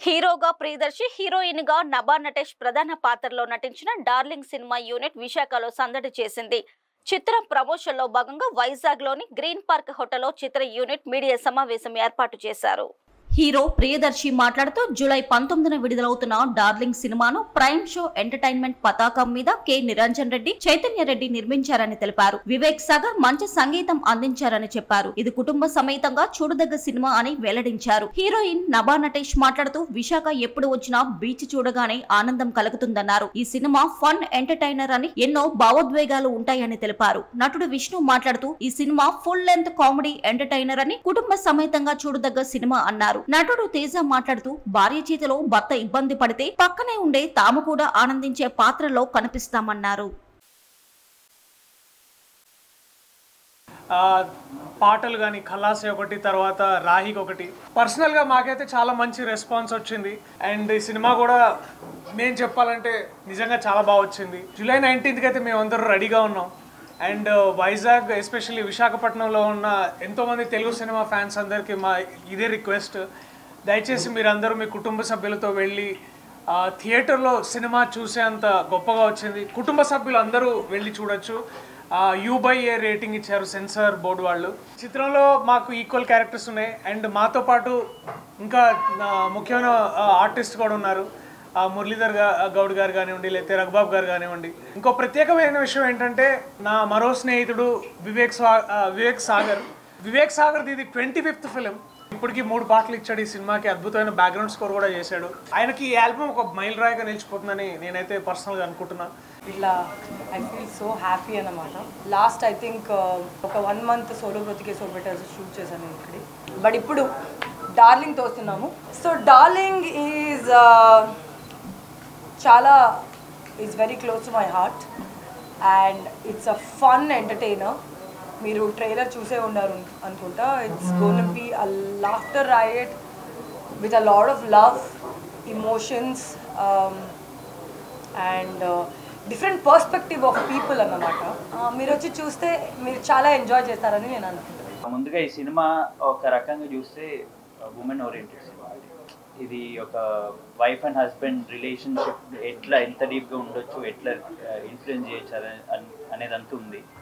హీరోగా ప్రియదర్శి, హీరోయిన్ గా నభా నటేష్ ప్రధాన పాత్రలో నటించిన డార్లింగ్ సినిమా యూనిట్ విశాఖలో సందడి చేసింది. చిత్రం ప్రమోషన్ లో భాగంగా వైజాగ్ లోని గ్రీన్ పార్క్ హోటల్లో చిత్ర యూనిట్ మీడియా సమావేశం ఏర్పాటు చేశారు. హీరో ప్రియదర్శి మాట్లాడుతూ జూలై 19న విడుదలవుతున్న డార్లింగ్ సినిమాను ప్రైమ్ షో ఎంటర్టైన్మెంట్ పతాకం మీద కె నిరంజన్ రెడ్డి, చైతన్య రెడ్డి నిర్మించారని తెలిపారు. వివేక్ సాగర్ మంచి సంగీతం అందించారని చెప్పారు. ఇది కుటుంబ సమేతంగా చూడదగ్గ సినిమా అని వెల్లడించారు. హీరోయిన్ నభా నటేష్ మాట్లాడుతూ విశాఖ ఎప్పుడు వచ్చినా బీచ్ చూడగానే ఆనందం కలుగుతుందన్నారు. ఈ సినిమా ఫన్ ఎంటర్టైనర్ అని ఎన్నో భావోద్వేగాలు ఉంటాయని తెలిపారు. నటుడు విష్ణు మాట్లాడుతూ ఈ cinema full length comedy entertainer అని కుటుంబ సమేతంగా చూడదగ్గ సినిమా అన్నారు. నటుడు తేజ మాట్లాడుతూ భార్య చేతిలో భర్త ఇబ్బంది పడితే పక్కనే ఉండే తాము కూడా ఆనందించే పాత్రలో కనిపిస్తామన్నారు. పాటలు కానీ ఖలాసే ఒకటి, తర్వాత రాహికి ఒకటి, పర్సనల్గా మాకైతే చాలా మంచి రెస్పాన్స్ వచ్చింది. అండ్ ఈ సినిమా కూడా నేను చెప్పాలంటే నిజంగా చాలా బాగా వచ్చింది. జూలై 19th అయితే మేమందరూ రెడీగా ఉన్నాం. అండ్ వైజాగ్, ఎస్పెషల్లీ విశాఖపట్నంలో ఉన్న ఎంతోమంది తెలుగు సినిమా ఫ్యాన్స్ అందరికీ మా ఇదే రిక్వెస్ట్, దయచేసి మీరందరూ మీ కుటుంబ సభ్యులతో వెళ్ళి థియేటర్లో సినిమా చూసేంత గొప్పగా వచ్చింది. కుటుంబ సభ్యులు అందరూ వెళ్ళి చూడొచ్చు. U/A రేటింగ్ ఇచ్చారు సెన్సార్ బోర్డు వాళ్ళు. చిత్రంలో మాకు ఈక్వల్ క్యారెక్టర్స్ ఉన్నాయి. అండ్ మాతో పాటు ఇంకా ముఖ్యమైన ఆర్టిస్ట్ కూడా ఉన్నారు. మురళీధర్ గౌడ్ గారు కానివ్వండి, లేకపోతే రఘుబాబు గారు కానివ్వండి. ఇంకో ప్రత్యేకమైన విషయం ఏంటంటే నా మరో స్నేహితుడు వివేక్ సాగర్ ఇది 25th ఫిలిం. ఇప్పటికీ 3 పాటలు ఇచ్చాడు ఈ సినిమాకి. అద్భుతమైన బ్యాక్గ్రౌండ్ స్కోర్ కూడా చేశాడు. ఆయనకి ఈ ఆల్బమ్ ఒక మైల్ రాయిగా నిలిచిపోతుందని నేనైతే పర్సనల్గా అనుకుంటున్నా. ఇలా ఐ ఫీల్ సో హ్యాపీ అన్నమాట. లాస్ట్ ఐ థింక్ ఒక 1 month సోలో బ్రతికే సో బెటర్ షూట్ చేశాను ఇక్కడ. బట్ ఇప్పుడు డార్లింగ్ తోస్తున్నాము. సో డార్లింగ్ ఈజ్ చాలా very close to my heart and it's a fun entertainer. మీరు ట్రైలర్ చూసే ఉన్నారు అనుకుంటా. It's gonna be a laughter ride with a lot of love, emotions and different perspective of people అన్నమాట. మీరు వచ్చి చూస్తే మీరు చాలా ఎంజాయ్ చేస్తారని నేను అనుకుంటున్నాను. ముందుగా ఈ సినిమా ఒక రకంగా చూస్తే ఉమెన్ ఓరియంటెడ్ సినిమా. ఇది ఒక వైఫ్ అండ్ హస్బెండ్ రిలేషన్షిప్ ఎంత డీప్గా ఉండొచ్చు, ఎట్లా ఇన్ఫ్లుయెన్స్ చేయొచ్చు అనేది అంతా ఉంది.